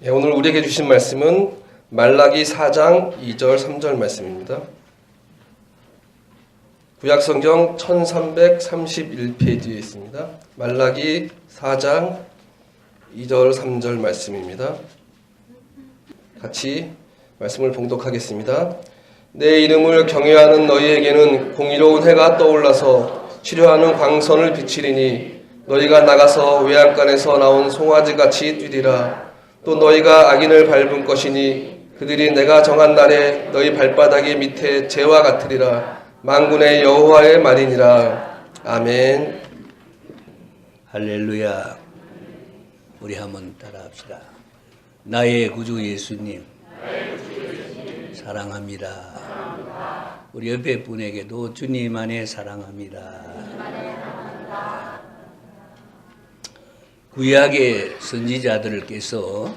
오늘 우리에게 주신 말씀은 말라기 4장 2절 3절 말씀입니다. 구약성경 1331페이지에 있습니다. 말라기 4장 2절 3절 말씀입니다. 같이 말씀을 봉독하겠습니다. 내 이름을 경외하는 너희에게는 공의로운 해가 떠올라서 치료하는 광선을 비치리니 너희가 나가서 외양간에서 나온 송아지같이 뛰리라. 또 너희가 악인을 밟은 것이니 그들이 내가 정한 날에 너희 발바닥의 밑에 재와 같으리라. 만군의 여호와의 말이니라. 아멘. 할렐루야. 우리 한번 따라합시다. 나의 구주 예수님 사랑합니다. 우리 옆에 분에게도 주님 안에 사랑합니다. 구약의 선지자들께서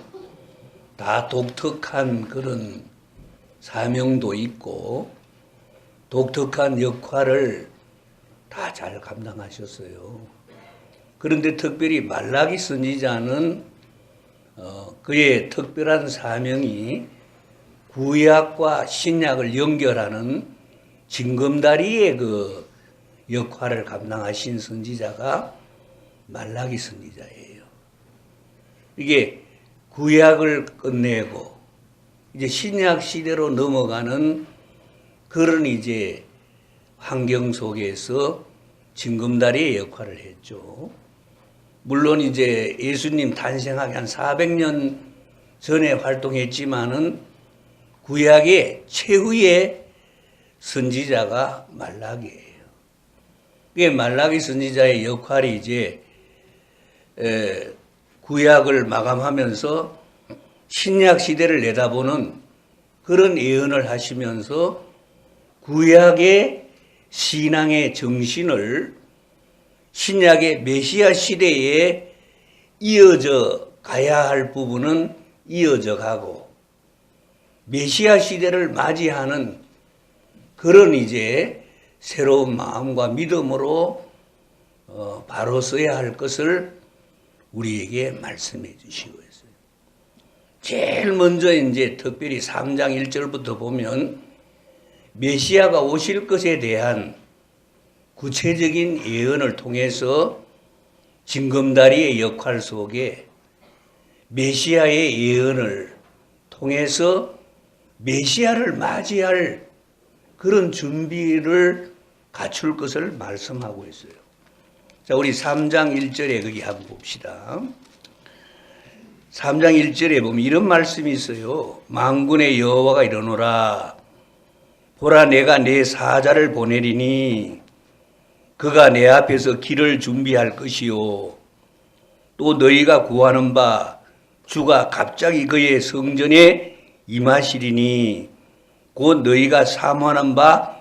다 독특한 그런 사명도 있고 독특한 역할을 다 잘 감당하셨어요. 그런데 특별히 말라기 선지자는 그의 특별한 사명이 구약과 신약을 연결하는 징검다리의 그 역할을 감당하신 선지자가 말라기 선지자예요. 이게 구약을 끝내고 이제 신약 시대로 넘어가는 그런 이제 환경 속에서 징검다리의 역할을 했죠. 물론 이제 예수님 탄생하기 한 400년 전에 활동했지만은 구약의 최후의 선지자가 말라기예요. 이게 말라기 선지자의 역할이 이제 구약을 마감하면서 신약 시대를 내다보는 그런 예언을 하시면서 구약의 신앙의 정신을 신약의 메시아 시대에 이어져 가야 할 부분은 이어져 가고 메시아 시대를 맞이하는 그런 이제 새로운 마음과 믿음으로 바로 서야 할 것을 우리에게 말씀해 주시고 있어요. 제일 먼저 이제 특별히 3장 1절부터 보면 메시아가 오실 것에 대한 구체적인 예언을 통해서 징검다리의 역할 속에 메시아의 예언을 통해서 메시아를 맞이할 그런 준비를 갖출 것을 말씀하고 있어요. 자, 우리 3장 1절에 거기 한번 봅시다. 3장 1절에 보면 이런 말씀이 있어요. 만군의 여호와가 이르노라. 보라, 내가 내 사자를 보내리니 그가 내 앞에서 길을 준비할 것이요. 또 너희가 구하는 바 주가 갑자기 그의 성전에 임하시리니 곧 너희가 사모하는 바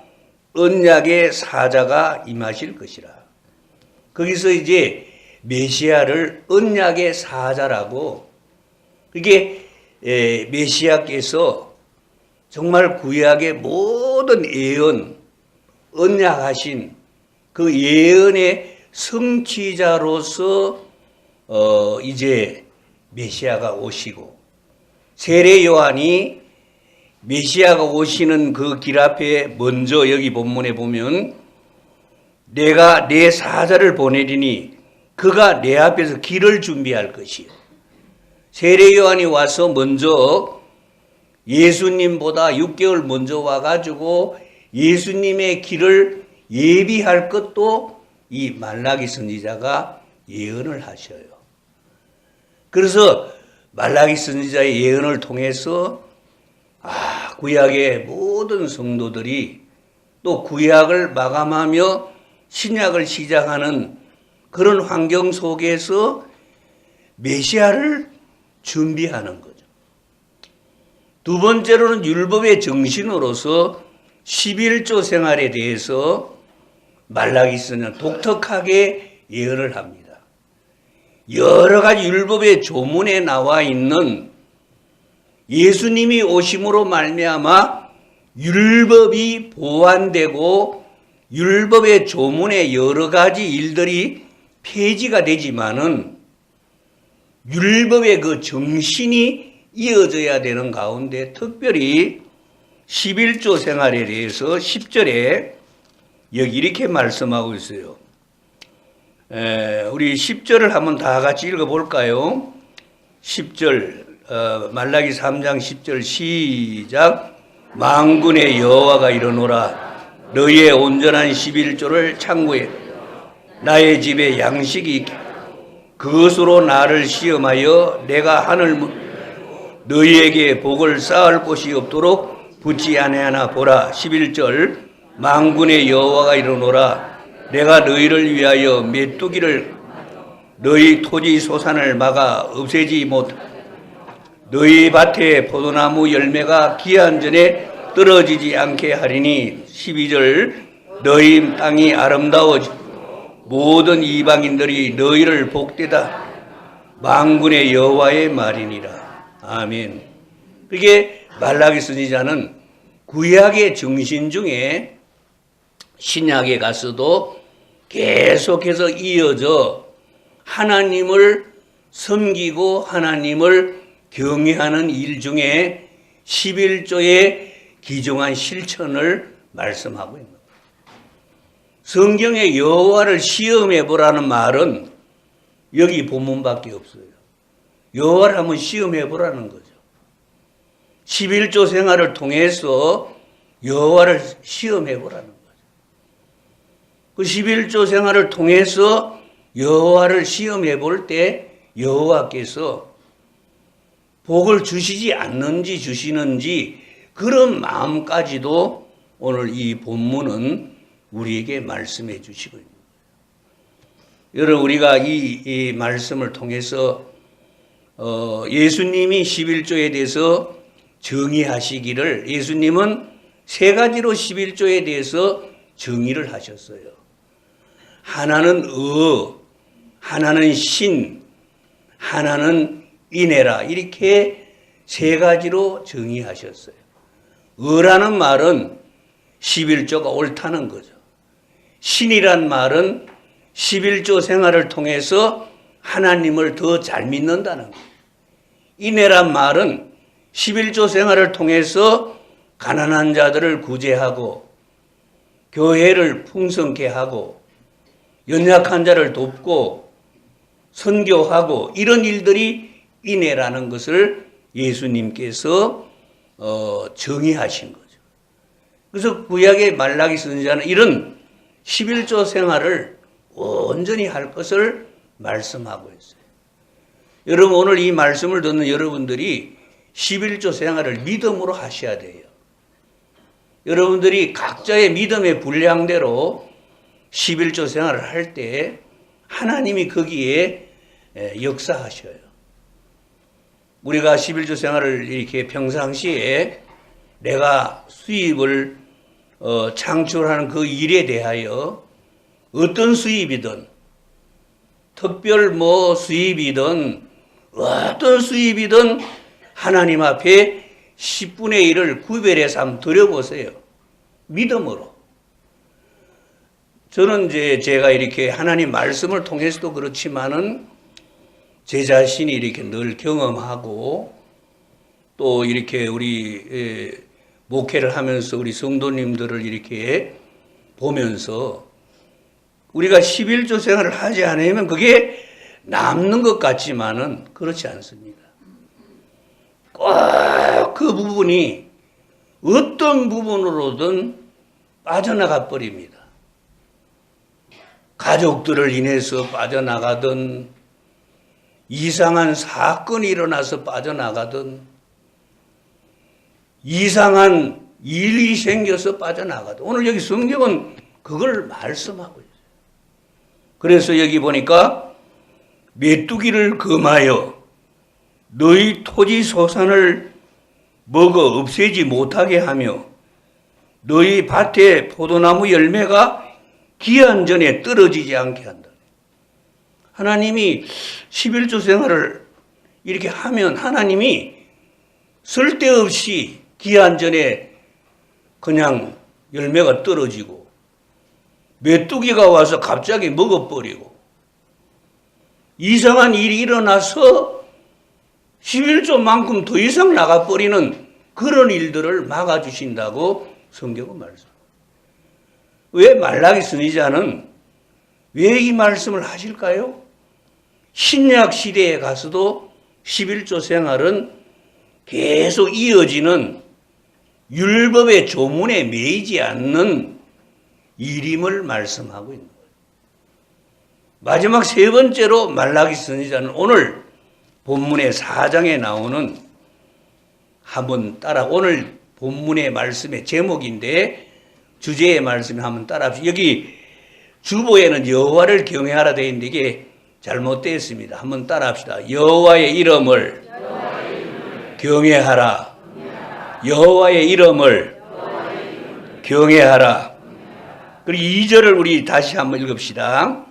언약의 사자가 임하실 것이라. 거기서 이제 메시아를 언약의 사자라고, 이게 메시아께서 정말 구약의 모든 예언, 언약하신 그 예언의 성취자로서 이제 메시아가 오시고, 세례 요한이 메시아가 오시는 그 길 앞에 먼저 여기 본문에 보면 내가 내 사자를 보내리니 그가 내 앞에서 길을 준비할 것이요. 세례 요한이 와서 먼저 예수님보다 6개월 먼저 와가지고 예수님의 길을 예비할 것도 이 말라기 선지자가 예언을 하셔요. 그래서 말라기 선지자의 예언을 통해서 구약의 모든 성도들이 또 구약을 마감하며 신약을 시작하는 그런 환경 속에서 메시아를 준비하는 거죠. 두 번째로는 율법의 정신으로서 11조 생활에 대해서 말라기 선지자는 독특하게 예언을 합니다. 여러 가지 율법의 조문에 나와 있는 예수님이 오심으로 말미암아 율법이 보완되고 율법의 조문에 여러 가지 일들이 폐지가 되지만은 율법의 그 정신이 이어져야 되는 가운데 특별히 11조 생활에 대해서 10절에 여기 이렇게 말씀하고 있어요. 우리 10절을 한번 다 같이 읽어볼까요? 10절 말라기 3장 10절 시작. 만군의 여호와가 이르노라 너희의 온전한 11조를 창고에 나의 집에 양식이 있게 그것으로 나를 시험하여 내가 하늘 너희에게 복을 쌓을 곳이 없도록 붙지 아니하나 보라. 11절 만군의 여호와가 이르노라 내가 너희를 위하여 메뚜기를 너희 토지 소산을 막아 없애지 못 너희 밭에 포도나무 열매가 기한 전에 떨어지지 않게 하리니 12절 너희 땅이 아름다워지 모든 이방인들이 너희를 복되다 만군의 여호와의 말이니라. 아멘. 그게 말라기 선지자는 구약의 정신 중에 신약에 가서도 계속해서 이어져 하나님을 섬기고 하나님을 경외하는 일 중에 11조의 귀중한 실천을 말씀하고 있는 거예요. 성경에 여호와를 시험해 보라는 말은 여기 본문밖에 없어요. 여호와를 한번 시험해 보라는 거죠. 11조 생활을 통해서 여호와를 시험해 보라는 거죠. 그 11조 생활을 통해서 여호와를 시험해 볼 때 여호와께서 복을 주시지 않는지 주시는지 그런 마음까지도 오늘 이 본문은 우리에게 말씀해 주시고 있는 거예요. 여러분 우리가 이 말씀을 통해서 예수님이 11조에 대해서 정의하시기를 예수님은 세 가지로 11조에 대해서 정의를 하셨어요. 하나는 하나는 신, 하나는 인해라 이렇게 세 가지로 정의하셨어요. 라는 말은 11조가 옳다는 거죠. 신이란 말은 11조 생활을 통해서 하나님을 더 잘 믿는다는 거예요. 인해란 말은 11조 생활을 통해서 가난한 자들을 구제하고 교회를 풍성케 하고 연약한 자를 돕고 선교하고 이런 일들이 인해라는 것을 예수님께서 정의하신 거죠. 그래서 구약의 말라기 선지자는 이런 11조 생활을 온전히 할 것을 말씀하고 있어요. 여러분 오늘 이 말씀을 듣는 여러분들이 11조 생활을 믿음으로 하셔야 돼요. 여러분들이 각자의 믿음의 분량대로 11조 생활을 할 때 하나님이 거기에 역사하셔요. 우리가 11조 생활을 이렇게 평상시에 내가 수입을 창출하는 그 일에 대하여 어떤 수입이든 특별 수입이든 어떤 수입이든 하나님 앞에 10분의 1을 구별해서 한번 드려보세요. 믿음으로. 저는 제가 이렇게 하나님 말씀을 통해서도 그렇지만은 제 자신이 이렇게 늘 경험하고 또 이렇게 우리 목회를 하면서 우리 성도님들을 이렇게 보면서 우리가 11조 생활을 하지 않으면 그게 남는 것 같지만은 그렇지 않습니다. 꼭 그 부분이 어떤 부분으로든 빠져나가 버립니다. 가족들을 인해서 빠져나가든 이상한 사건이 일어나서 빠져나가든 이상한 일이 생겨서 빠져나가든 오늘 여기 성경은 그걸 말씀하고 있어요. 그래서 여기 보니까 메뚜기를 금하여 너희 토지 소산을 먹어 없애지 못하게 하며 너희 밭에 포도나무 열매가 기한 전에 떨어지지 않게 한다. 하나님이 11조 생활을 이렇게 하면 하나님이 쓸데없이 기한 전에 그냥 열매가 떨어지고 메뚜기가 와서 갑자기 먹어버리고 이상한 일이 일어나서 11조만큼 더 이상 나가버리는 그런 일들을 막아주신다고 성경은 말씀합니다. 왜 말라기 선지자는 왜 이 말씀을 하실까요? 신약 시대에 가서도 11조 생활은 계속 이어지는 율법의 조문에 매이지 않는 일임을 말씀하고 있는 거예요. 마지막 세 번째로 말라기 선지자는 오늘 본문의 4장에 나오는 한번 따라 오늘 본문의 말씀의 제목인데 주제의 말씀을 한번 따라합시다. 여기 주보에는 여호와를 경외하라 되어 있는데 이게 잘못되어 있습니다. 한번 따라합시다. 여호와의 이름을 경외하라. 여호와의 이름을 경외하라. 그리고 2절을 우리 다시 한번 읽읍시다.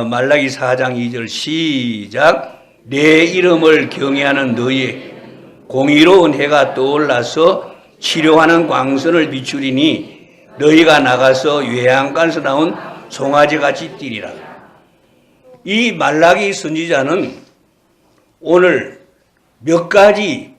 말라기 4장 2절 시작. 내 이름을 경외하는 너희 공의로운 해가 떠올라서 치료하는 광선을 비추리니 너희가 나가서 외양간에서 나온 송아지같이 뛰리라. 이 말라기 선지자는 오늘 몇 가지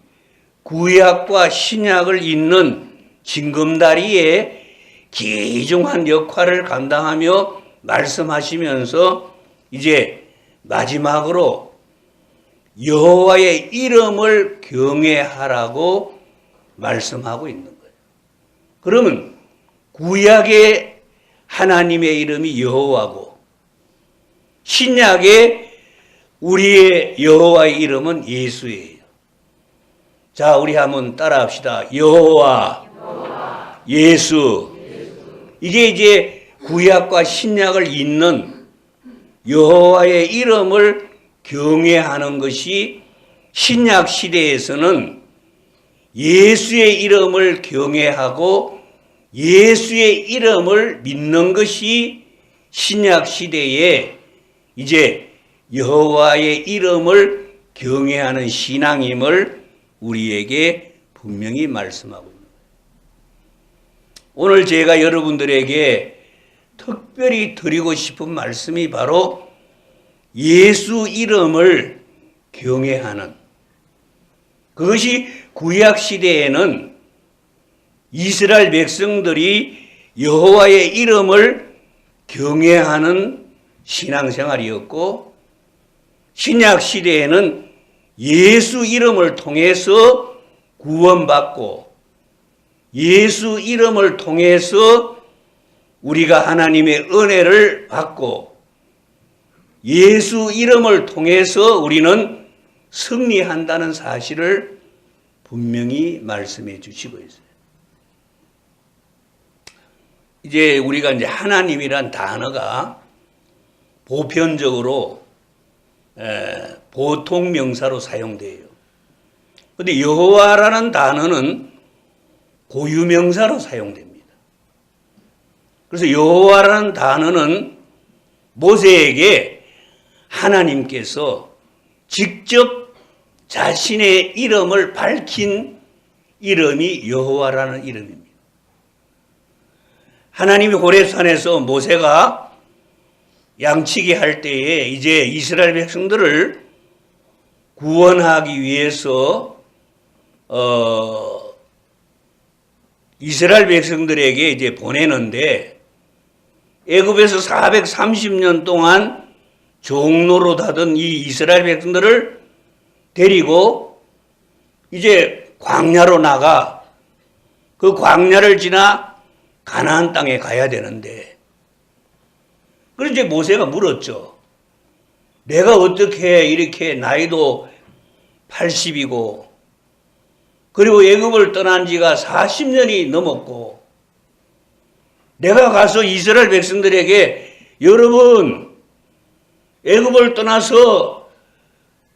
구약과 신약을 잇는 징검다리의 귀중한 역할을 감당하며 말씀하시면서 이제 마지막으로 여호와의 이름을 경외하라고 말씀하고 있는 거예요. 그러면 구약의 하나님의 이름이 여호와고 신약의 우리의 여호와의 이름은 예수예요. 자, 우리 한번 따라합시다. 여호와, 예수. 이게 이제 구약과 신약을 잇는 여호와의 이름을 경외하는 것이 신약 시대에서는 예수의 이름을 경외하고 예수의 이름을 믿는 것이 신약 시대에 이제 여호와의 이름을 경외하는 신앙임을 우리에게 분명히 말씀하고 있습니다. 오늘 제가 여러분들에게 특별히 드리고 싶은 말씀이 바로 예수 이름을 경외하는, 그것이 구약 시대에는 이스라엘 백성들이 여호와의 이름을 경외하는 신앙생활이었고 신약 시대에는 예수 이름을 통해서 구원받고 예수 이름을 통해서 우리가 하나님의 은혜를 받고 예수 이름을 통해서 우리는 승리한다는 사실을 분명히 말씀해 주시고 있어요. 이제 우리가 이제 하나님이란 단어가 보편적으로 보통 명사로 사용돼요. 그런데 여호와라는 단어는 고유 명사로 사용됩니다. 그래서 여호와라는 단어는 모세에게 하나님께서 직접 자신의 이름을 밝힌 이름이 여호와라는 이름입니다. 하나님이 호렙산에서 모세가 양치기 할 때에 이제 이스라엘 백성들을 구원하기 위해서 이스라엘 백성들에게 이제 보내는데 애굽에서 430년 동안 종노릇하던 이 이스라엘 백성들을 데리고 이제 광야로 나가 그 광야를 지나 가나안 땅에 가야 되는데 그래서 이제 모세가 물었죠. 내가 어떻게 이렇게 나이도 80이고 그리고 애굽을 떠난 지가 40년이 넘었고 내가 가서 이스라엘 백성들에게 여러분 애굽을 떠나서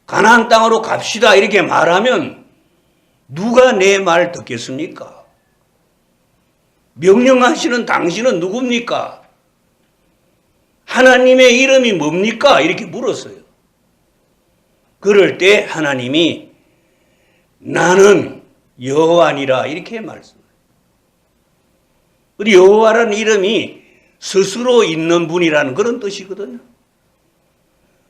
가나안 땅으로 갑시다 이렇게 말하면 누가 내 말 듣겠습니까? 명령하시는 당신은 누굽니까? 하나님의 이름이 뭡니까? 이렇게 물었어요. 그럴 때 하나님이 나는 여호와니라 이렇게 말씀해요. 그리고 여호와라는 이름이 스스로 있는 분이라는 그런 뜻이거든요.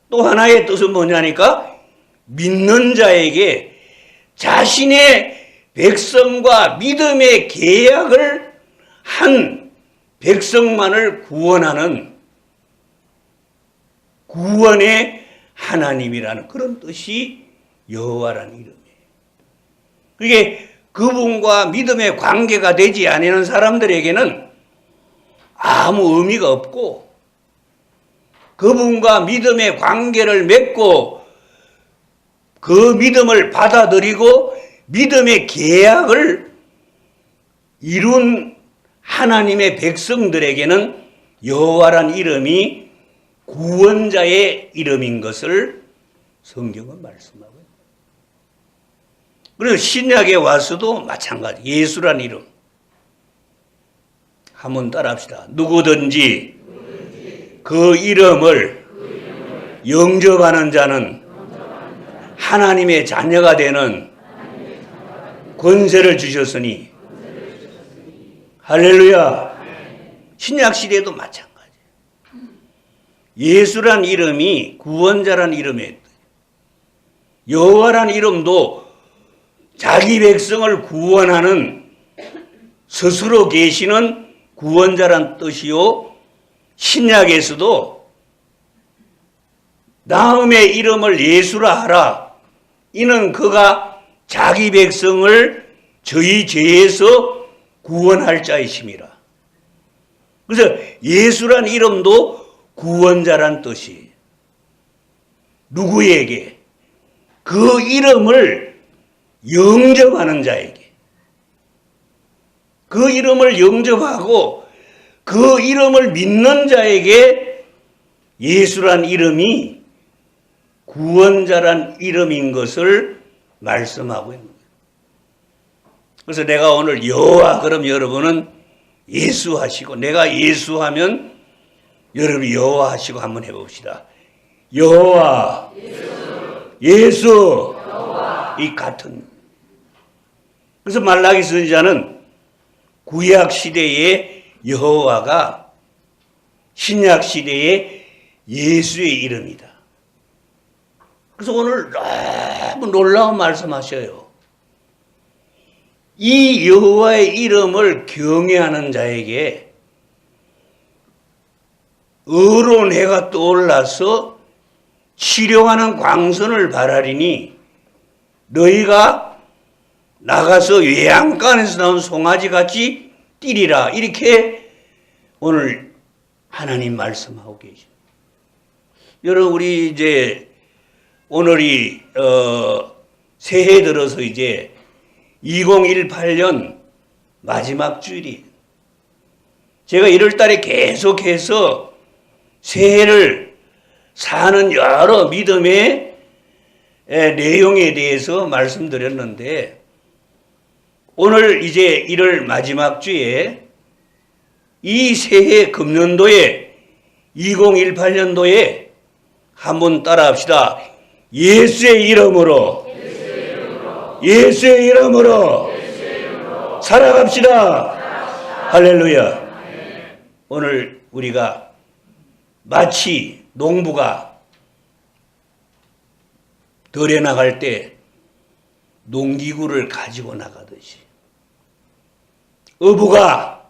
또 하나의 뜻은 뭐냐니까 믿는 자에게 자신의 백성과 믿음의 계약을 한 백성만을 구원하는 구원의 하나님이라는 그런 뜻이 여호와라는 이름이에요. 그게 그분과 믿음의 관계가 되지 않는 사람들에게는 아무 의미가 없고, 그분과 믿음의 관계를 맺고 그 믿음을 받아들이고 믿음의 계약을 이룬 하나님의 백성들에게는 여호와란 이름이 구원자의 이름인 것을 성경은 말씀하고요. 그래서 신약에 와서도 마찬가지. 예수란 이름. 한번 따라합시다. 누구든지 그 이름을 영접하는 자는 하나님의 자녀가 되는 권세를 주셨으니, 할렐루야. 신약 시대도 마찬가지예요. 예수란 이름이 구원자란 이름이에요. 여호와란 이름도 자기 백성을 구원하는 스스로 계시는 구원자란 뜻이요, 신약에서도 나음의 이름을 예수라 하라. 이는 그가 자기 백성을 저희 죄에서 구원할 자이심이라. 그래서 예수란 이름도 구원자란 뜻이에요. 누구에게? 그 이름을 영접하는 자에게. 그 이름을 영접하고 그 이름을 믿는 자에게 예수란 이름이 구원자란 이름인 것을 말씀하고 있는 거예요. 그래서 내가 오늘 여호와 그럼 여러분은 예수 하시고, 내가 예수 하면 여러분이 여호와 하시고 한번 해봅시다. 여호와, 예수, 여호와. 이 같은. 그래서 말라기 선지자는 구약 시대의 여호와가 신약 시대의 예수의 이름이다. 그래서 오늘 너무 놀라운 말씀하셔요. 이 여호와의 이름을 경외하는 자에게 어두운 해가 떠올라서 치료하는 광선을 바라리니 너희가 나가서 외양간에서 나온 송아지같이 뛰리라. 이렇게 오늘 하나님 말씀하고 계십니다. 여러분, 우리 이제 오늘이 새해 들어서 이제 2018년 마지막 주일이에요. 제가 1월 달에 계속해서 새해를 사는 여러 믿음의 내용에 대해서 말씀드렸는데, 오늘 이제 1월 마지막 주에 이 새해 금년도에 2018년도에 한번 따라합시다. 예수의 이름으로, 예수의 이름으로 살아갑시다. 할렐루야. 오늘 우리가 마치 농부가 덜에 나갈 때 농기구를 가지고 나가듯이, 어부가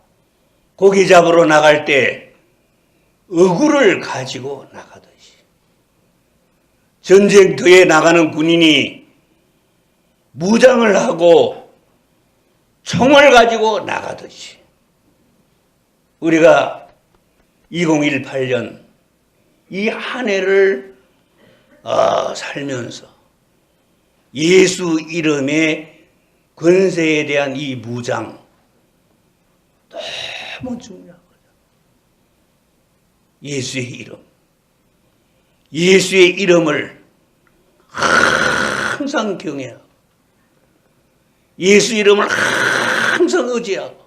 고기 잡으러 나갈 때 어구를 가지고 나가듯이, 전쟁터에 나가는 군인이 무장을 하고 총을 가지고 나가듯이, 우리가 2018년 이 한 해를 살면서 예수 이름의 권세에 대한 이 무장 너무 중요한 거죠. 예수의 이름, 예수의 이름을 항상 경외하고 예수 이름을 항상 의지하고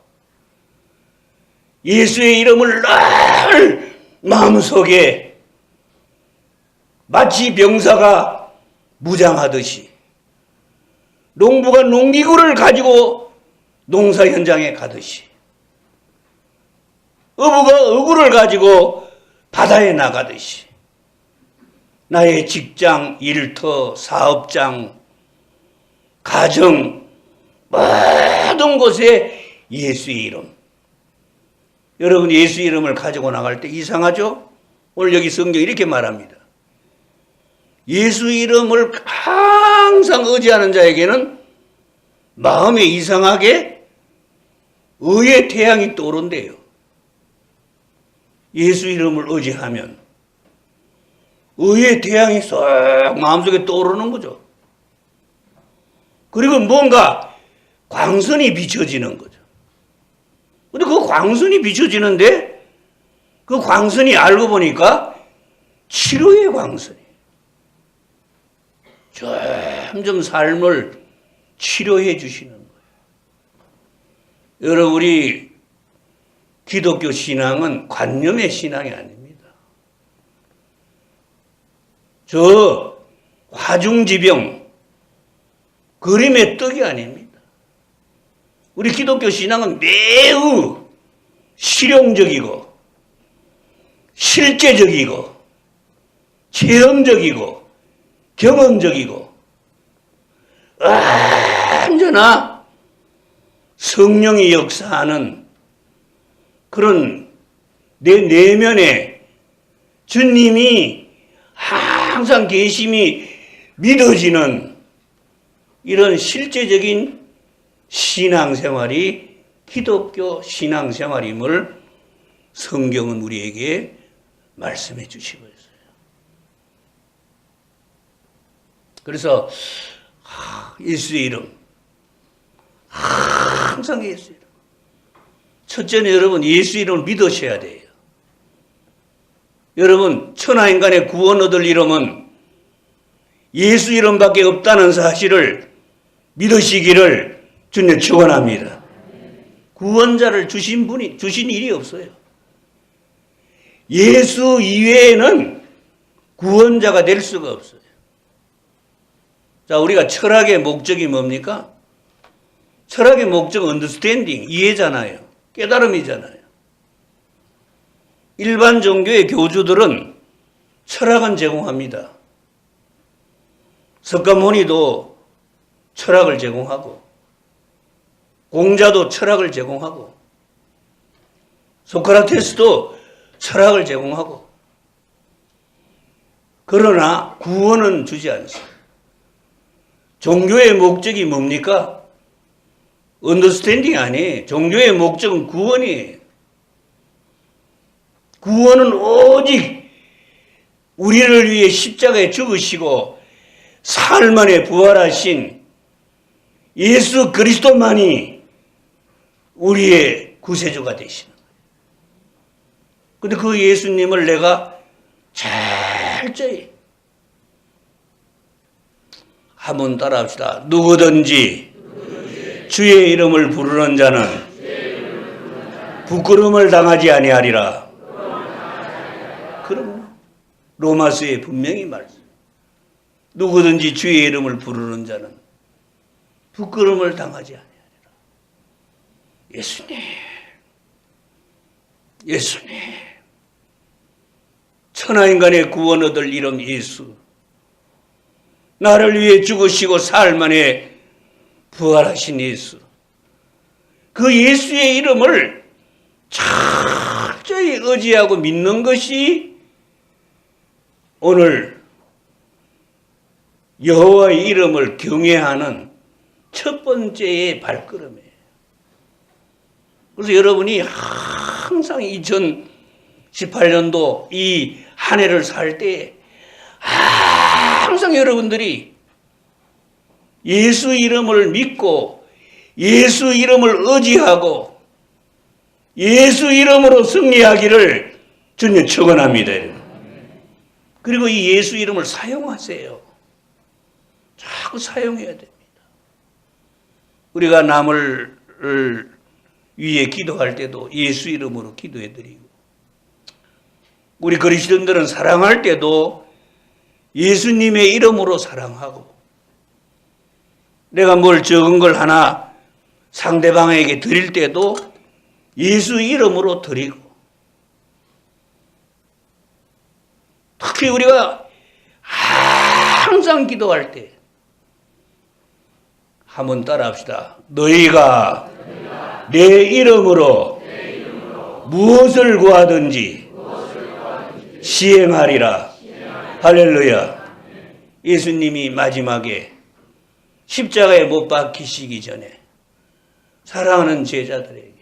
예수의 이름을 늘 마음속에 마치 병사가 무장하듯이, 농부가 농기구를 가지고 농사 현장에 가듯이, 어부가 어구를 가지고 바다에 나가듯이, 나의 직장, 일터, 사업장, 가정, 모든 곳에 예수의 이름. 여러분 예수 이름을 가지고 나갈 때 이상하죠? 오늘 여기 성경이 이렇게 말합니다. 예수 이름을 항상 의지하는 자에게는 마음에 이상하게 의의 태양이 떠오른대요. 예수 이름을 의지하면 의의 태양이 쏙 마음속에 떠오르는 거죠. 그리고 뭔가 광선이 비춰지는 거죠. 근데 그 광선이 비춰지는데 그 광선이 알고 보니까 치료의 광선이에요. 점점 삶을 치료해 주시는 거예요. 여러분 우리 기독교 신앙은 관념의 신앙이 아닙니다. 저 화중지병 그림의 떡이 아닙니다. 우리 기독교 신앙은 매우 실용적이고 실제적이고 체험적이고 경험적이고 언제나 성령이 역사하는 그런 내 내면에 주님이 항상 계심이 믿어지는 이런 실제적인 신앙생활이 기독교 신앙생활임을 성경은 우리에게 말씀해 주시고 있어요. 그래서 예수의 이름, 항상 예수의 이름. 첫째는 여러분 예수 이름을 믿으셔야 돼요. 여러분 천하인간의 구원 얻을 이름은 예수 이름밖에 없다는 사실을 믿으시기를 주님 축원합니다. 구원자를 주신 분이 주신 일이 없어요. 예수 이외에는 구원자가 될 수가 없어요. 자, 우리가 철학의 목적이 뭡니까? 철학의 목적은 understanding, 이해잖아요. 깨달음이잖아요. 일반 종교의 교주들은 철학은 제공합니다. 석가모니도 철학을 제공하고 공자도 철학을 제공하고 소크라테스도 철학을 제공하고 그러나 구원은 주지 않습니다. 종교의 목적이 뭡니까? 언더스탠딩이 아니에요. 종교의 목적은 구원이에요. 구원은 오직 우리를 위해 십자가에 죽으시고 사흘 만에 부활하신 예수 그리스도만이 우리의 구세주가 되시는 거예요. 근데 그 예수님을 내가 철저히 한번 따라합시다. 누구든지 주의 이름을 부르는 자는 부끄러움을 당하지 아니하리라. 그럼 로마서에 분명히 말씀. 누구든지 주의 이름을 부르는 자는 부끄러움을 당하지 아니하리라. 예수님, 예수님, 천하인간의 구원 얻을 이름 예수. 나를 위해 죽으시고 사흘 만에 부활하신 예수. 그 예수의 이름을 철저히 의지하고 믿는 것이 오늘 여호와의 이름을 경외하는 첫 번째의 발걸음이에요. 그래서 여러분이 항상 2018년도 이 한 해를 살 때 항상 여러분들이 예수 이름을 믿고 예수 이름을 의지하고 예수 이름으로 승리하기를 주님 축원합니다. 그리고 이 예수 이름을 사용하세요. 자꾸 사용해야 됩니다. 우리가 남을 위해 기도할 때도 예수 이름으로 기도해드리고 우리 그리스도인들은 사랑할 때도 예수님의 이름으로 사랑하고 내가 뭘 적은 걸 하나 상대방에게 드릴 때도 예수 이름으로 드리고 특히 우리가 항상 기도할 때 한번 따라합시다. 너희가 내 이름으로 무엇을 구하든지 시행하리라. 할렐루야. 예수님이 마지막에 십자가에 못 박히시기 전에 사랑하는 제자들에게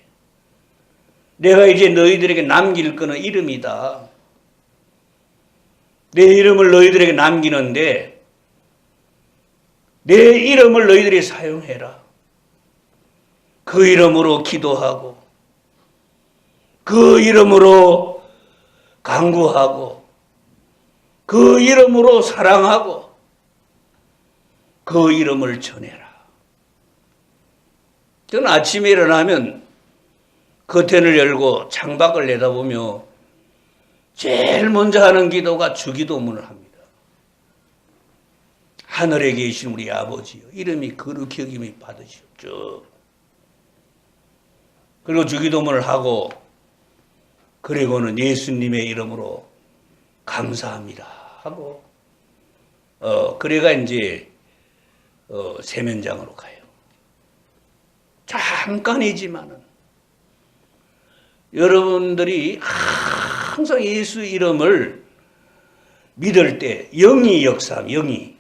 내가 이제 너희들에게 남길 거는 이름이다. 내 이름을 너희들에게 남기는데 내 이름을 너희들이 사용해라. 그 이름으로 기도하고 그 이름으로 간구하고 그 이름으로 사랑하고 그 이름을 전해라. 저는 아침에 일어나면 커튼을 열고 창밖을 내다보며 제일 먼저 하는 기도가 주기도문을 합니다. 하늘에 계신 우리 아버지요, 이름이 거룩히 여김을 받으시옵죠. 그리고 주기도문을 하고 그리고는 예수님의 이름으로 감사합니다 하고 그래가 이제 세면장으로 가요. 잠깐이지만은 여러분들이 항상 예수 이름을 믿을 때 영이 역사함, 영이.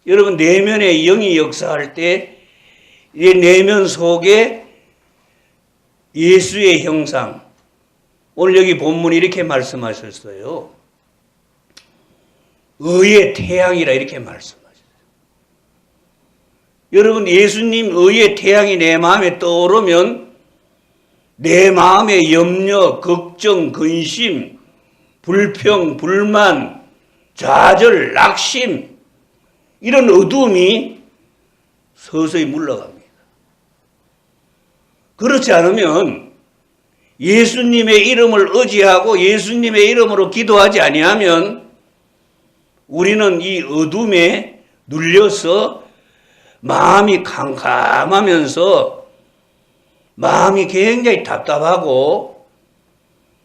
여러분 내면에 영이 역사할 때 이 내면 속에 예수의 형상, 오늘 여기 본문이 이렇게 말씀하셨어요. 의의 태양이라 이렇게 말씀하셨어요. 여러분 예수님 의의 태양이 내 마음에 떠오르면 내 마음의 염려, 걱정, 근심, 불평, 불만, 좌절, 낙심 이런 어두움이 서서히 물러갑니다. 그렇지 않으면 예수님의 이름을 의지하고 예수님의 이름으로 기도하지 아니하면 우리는 이 어둠에 눌려서 마음이 캄캄하면서 마음이 굉장히 답답하고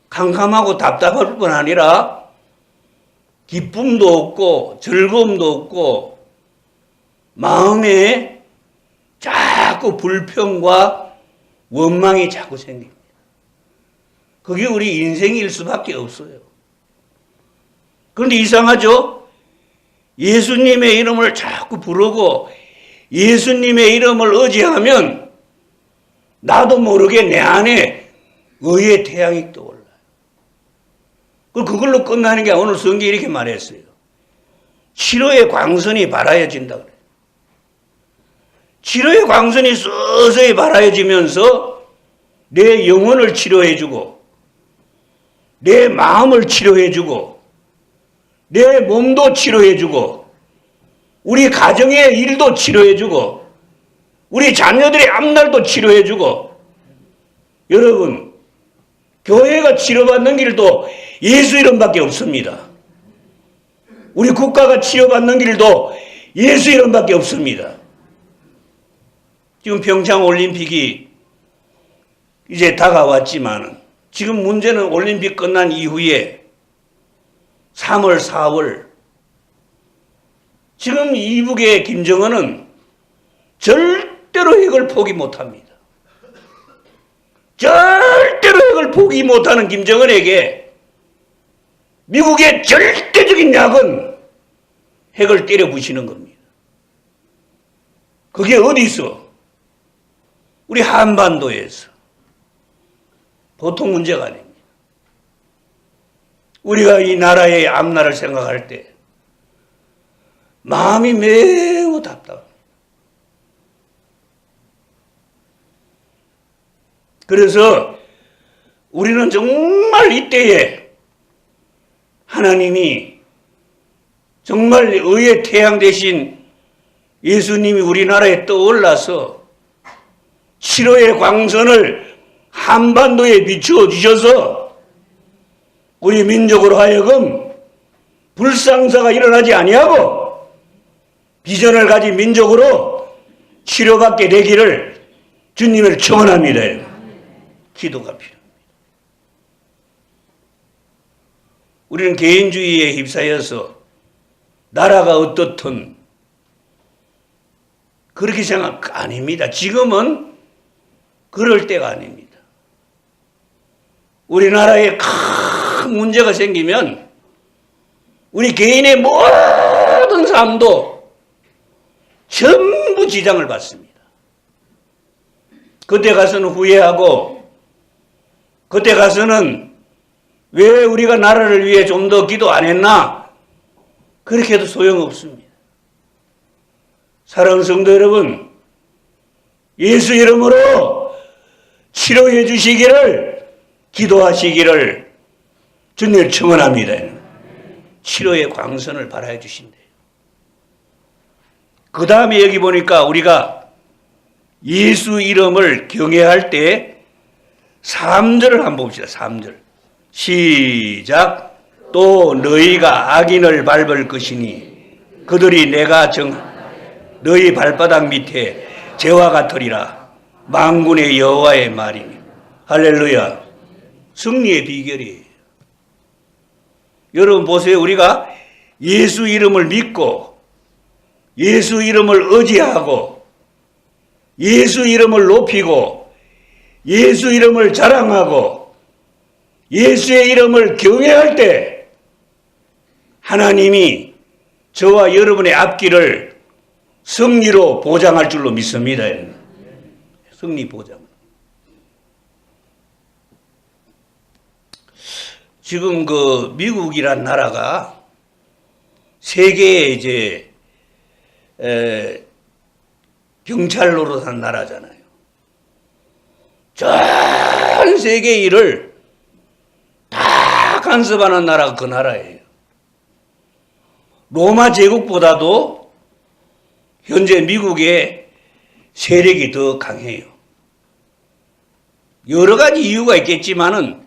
캄캄하고 답답할 뿐 아니라 기쁨도 없고 즐거움도 없고 마음에 자꾸 불평과 원망이 자꾸 생깁니다. 그게 우리 인생일 수밖에 없어요. 그런데 이상하죠? 예수님의 이름을 자꾸 부르고 예수님의 이름을 의지하면 나도 모르게 내 안에 의의 태양이 떠올라요. 그걸로 끝나는 게 오늘 성경이 이렇게 말했어요. 치료의 광선이 발하여진다 그래요. 치료의 광선이 서서히 발하여지면서 내 영혼을 치료해주고 내 마음을 치료해주고 내 몸도 치료해주고 우리 가정의 일도 치료해주고 우리 자녀들의 앞날도 치료해주고 여러분 교회가 치료받는 길도 예수 이름밖에 없습니다. 우리 국가가 치료받는 길도 예수 이름밖에 없습니다. 지금 평창올림픽이 이제 다가왔지만 지금 문제는 올림픽 끝난 이후에 3월, 4월 지금 이북의 김정은은 절대로 핵을 포기 못합니다. 절대로 핵을 포기 못하는 김정은에게 미국의 절대적인 약은 핵을 때려 부시는 겁니다. 그게 어디 있어? 우리 한반도에서. 보통 문제가 아닙니다. 우리가 이 나라의 앞날을 생각할 때 마음이 매우 답답합니다. 그래서 우리는 정말 이때에 하나님이 정말 의의 태양 대신 예수님이 우리나라에 떠올라서 치료의 광선을 한반도에 비추어 주셔서 우리 민족으로 하여금 불상사가 일어나지 아니하고 비전을 가진 민족으로 치료받게 되기를 주님을 축원합니다. 기도가 필요합니다. 우리는 개인주의에 휩싸여서 나라가 어떻든 그렇게 생각 아닙니다. 지금은 그럴 때가 아닙니다. 우리나라에 큰 문제가 생기면 우리 개인의 모든 삶도 전부 지장을 받습니다. 그때 가서는 후회하고, 그때 가서는 왜 우리가 나라를 위해 좀 더 기도 안 했나? 그렇게 해도 소용없습니다. 사랑하는 성도 여러분, 예수 이름으로 치료해 주시기를, 기도하시기를 주님을 청원합니다. 치료의 광선을 발하여 주신대요. 그 다음에 여기 보니까 우리가 예수 이름을 경외할 때 3절을 한번 봅시다. 3절. 시작. 또 너희가 악인을 밟을 것이니 그들이 내가 너희 발바닥 밑에 재와 같으리라. 만군의 여호와의 말이니. 할렐루야. 승리의 비결이에요. 여러분 보세요. 우리가 예수 이름을 믿고 예수 이름을 의지하고 예수 이름을 높이고 예수 이름을 자랑하고 예수의 이름을 경외할 때 하나님이 저와 여러분의 앞길을 승리로 보장할 줄로 믿습니다. 승리 보장. 지금 그 미국이란 나라가 세계에 이제 경찰 노릇한 나라잖아요. 전 세계 일을 다 간섭하는 나라가 그 나라예요. 로마 제국보다도 현재 미국의 세력이 더 강해요. 여러 가지 이유가 있겠지만은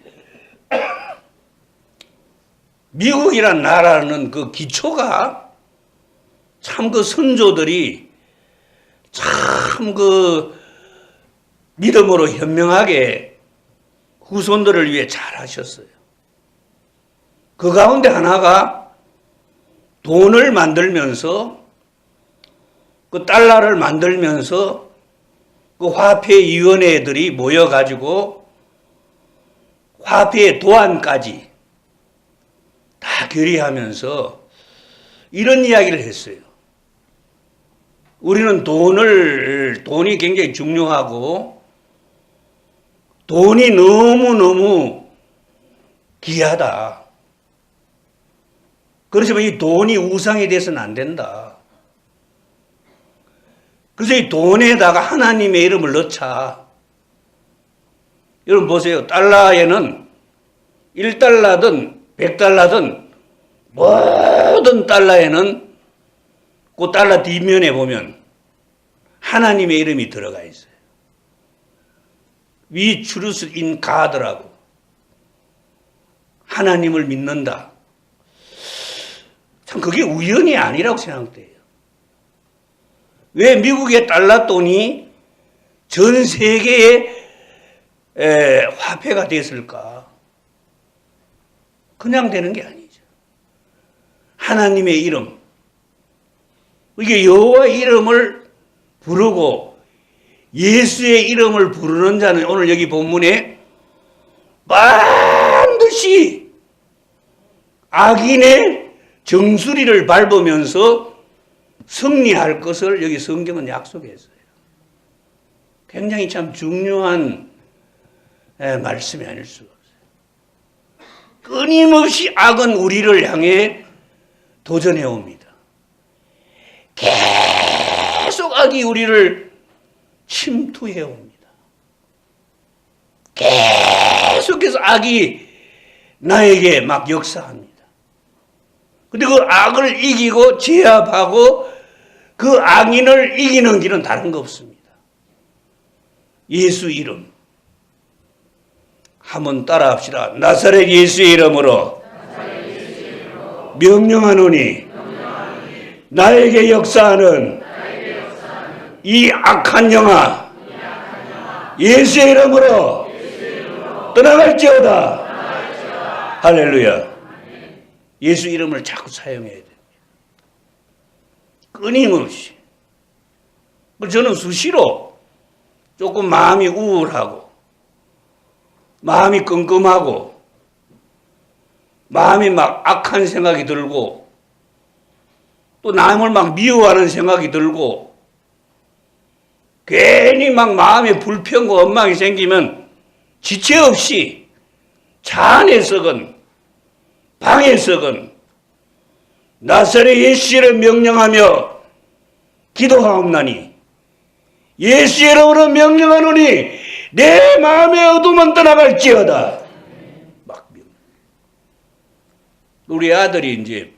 미국이란 나라는 그 기초가 참 그 선조들이 참 그 믿음으로 현명하게 후손들을 위해 잘 하셨어요. 그 가운데 하나가 돈을 만들면서 그 달러를 만들면서 그 화폐위원회들이 모여가지고 화폐의 도안까지 다 결의하면서 이런 이야기를 했어요. 우리는 돈이 굉장히 중요하고 돈이 너무너무 귀하다. 그렇지만 이 돈이 우상이 돼서는 안 된다. 그래서 이 돈에다가 하나님의 이름을 넣자. 여러분 보세요. 달러에는 1달러든 100달러든 모든 달러에는 그 달러 뒷면에 보면 하나님의 이름이 들어가 있어요. We trust in God라고. 하나님을 믿는다. 참 그게 우연이 아니라고 생각돼요. 왜 미국의 달러 돈이 전 세계의 화폐가 됐을까? 그냥 되는 게 아니죠. 하나님의 이름. 이게 여호와 이름을 부르고 예수의 이름을 부르는 자는 오늘 여기 본문에 반드시 악인의 정수리를 밟으면서 승리할 것을 여기 성경은 약속했어요. 굉장히 참 중요한 말씀이 아닐 수가 없어요. 끊임없이 악은 우리를 향해 도전해 옵니다. 계속 악이 우리를 침투해 옵니다. 계속해서 악이 나에게 막 역사합니다. 근데 그 악을 이기고 제압하고 그 악인을 이기는 길은 다른 거 없습니다. 예수 이름. 한번 따라 합시다. 나사렛 예수의 이름으로 명령하노니 나에게 역사하는 이 악한 영아 예수의 이름으로 떠나갈지어다. 할렐루야. 예수 이름을 자꾸 사용해야 됩니다. 끊임없이. 저는 수시로 조금 마음이 우울하고 마음이 끔끔하고 마음이 막 악한 생각이 들고 또 남을 막 미워하는 생각이 들고 괜히 막 마음에 불평과 원망이 생기면 지체 없이 차 안에서건 방에서건 나사렛 예수를 명령하며 기도하옵나니 예수의 이름으로 명령하노니 내 마음의 어둠은 떠나갈지어다. 막 우리 아들이 이제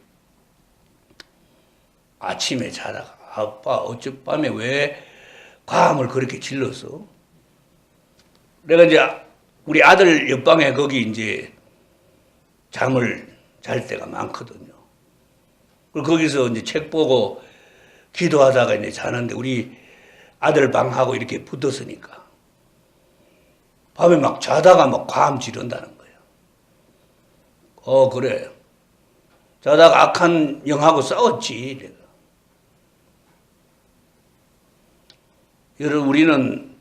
아침에 자다가 아빠 어젯밤에 왜 과음을 그렇게 질렀어? 내가 이제 우리 아들 옆방에 거기 이제 잠을 잘 때가 많거든요. 그리고 거기서 이제 책 보고 기도하다가 이제 자는데 우리 아들 방하고 이렇게 붙었으니까 밤에 막 자다가 막 과음 지른다는 거예요. 그래. 자다가 악한 영하고 싸웠지. 내가. 여러분 우리는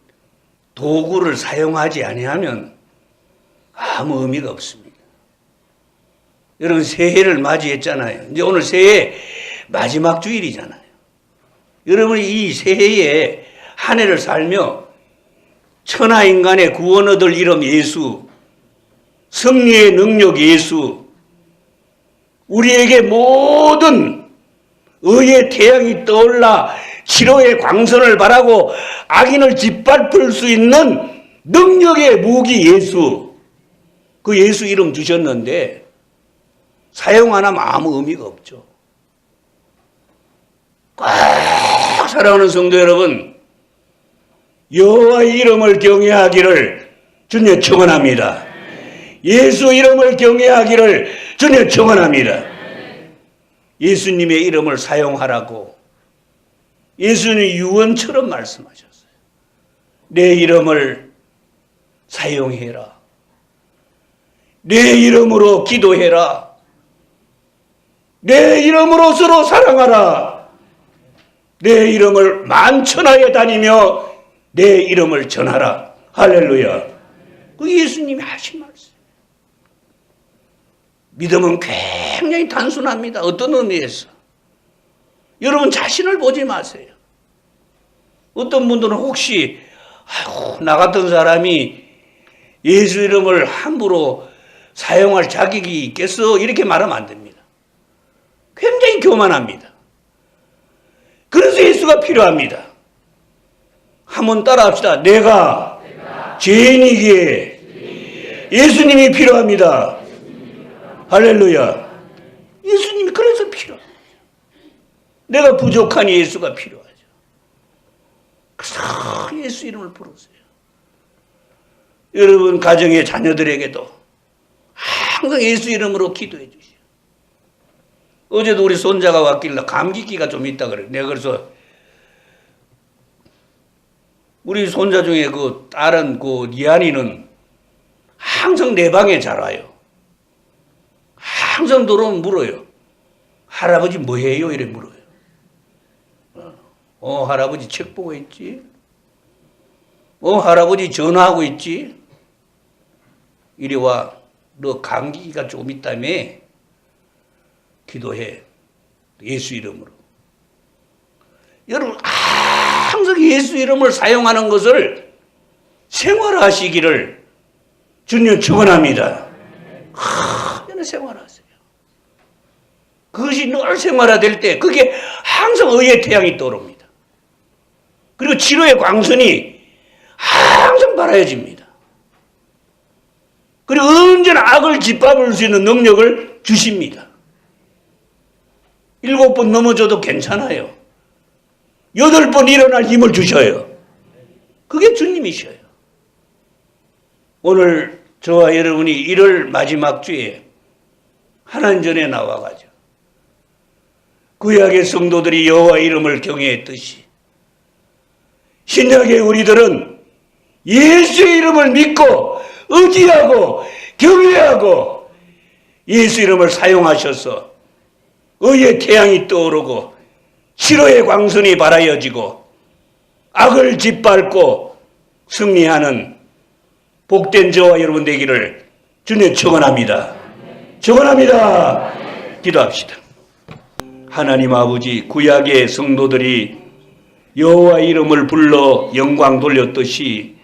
도구를 사용하지 아니하면 아무 의미가 없습니다. 여러분 새해를 맞이했잖아요. 이제 오늘 새해 마지막 주일이잖아요. 여러분이 이 새해에 한 해를 살며 천하인간의 구원 얻을 이름 예수, 승리의 능력 예수, 우리에게 모든 의의 태양이 떠올라 치료의 광선을 바라고 악인을 짓밟을 수 있는 능력의 무기 예수, 그 예수 이름 주셨는데 사용 안 하면 아무 의미가 없죠. 꽉 사랑하는 성도 여러분, 여호와의 이름을 경외하기를 주님 축원합니다. 예수 이름을 경외하기를 주님 축원합니다. 예수님의 이름을 사용하라고 예수님이 유언처럼 말씀하셨어요. 내 이름을 사용해라. 내 이름으로 기도해라. 내 이름으로 서로 사랑하라. 내 이름을 만천하에 다니며 내 이름을 전하라. 할렐루야. 그 예수님이 하신 말씀. 믿음은 굉장히 단순합니다. 어떤 의미에서? 여러분 자신을 보지 마세요. 어떤 분들은 혹시 나 같은 사람이 예수 이름을 함부로 사용할 자격이 있겠어? 이렇게 말하면 안 됩니다. 굉장히 교만합니다. 그래서 예수가 필요합니다. 한번 따라합시다. 내가 죄인이기에 예수님이 필요합니다. 할렐루야. 예수님이 그래서 필요합니다. 내가 부족하니 예수가 필요하죠. 그래서 예수 이름을 부르세요. 여러분 가정의 자녀들에게도 항상 예수 이름으로 기도해 주시오. 어제도 우리 손자가 왔길래 감기기가 좀 있다 그래. 내가 그래서 우리 손자 중에 그 딸은 그 리안이는 항상 내 방에 잘 와요. 항상 들어오면 물어요. 할아버지 뭐해요? 이래 물어요. 할아버지 책 보고 있지? 할아버지 전화하고 있지? 이리 와. 너 감기가 좀 있다며? 기도해. 예수 이름으로. 여러분 항상 예수 이름을 사용하는 것을 생활하시기를 주님 축원합니다. 저는 생활하세요. 그것이 늘 생활화될 때 그게 항상 의의 태양이 떠오릅니다. 그리고 치료의 광선이 항상 발하여집니다. 그리고 언제나 악을 짓밟을 수 있는 능력을 주십니다. 7번 넘어져도 괜찮아요. 8번 일어날 힘을 주셔요. 그게 주님이셔요. 오늘 저와 여러분이 1월 마지막 주에 하나님 전에 나와가지고 구약의 성도들이 여호와 이름을 경외했듯이 신약의 우리들은 예수의 이름을 믿고 의지하고 경외하고 예수 이름을 사용하셔서 의의 태양이 떠오르고 치료의 광선이 발하여지고 악을 짓밟고 승리하는 복된 저와 여러분 되기를 주님 축원합니다. 축원합니다. 기도합시다. 하나님 아버지, 구약의 성도들이 여호와 이름을 불러 영광 돌렸듯이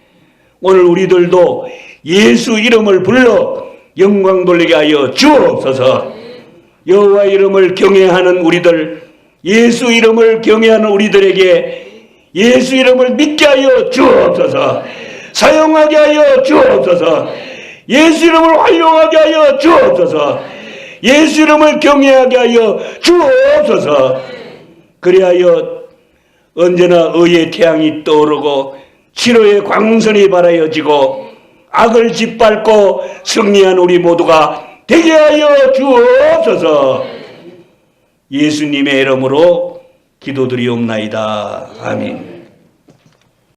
오늘 우리들도 예수 이름을 불러 영광 돌리게 하여 주옵소서. 여호와 이름을 경외하는 우리들, 예수 이름을 경외하는 우리들에게 예수 이름을 믿게 하여 주옵소서. 사용하게 하여 주옵소서. 예수 이름을 활용하게 하여 주옵소서. 예수 이름을 경외하게 하여 주옵소서. 그리하여 언제나 의의 태양이 떠오르고 치료의 광선이 발하여지고 악을 짓밟고 승리한 우리 모두가 되게 하여 주옵소서. 예수님의 이름으로 기도드리옵나이다. 아멘.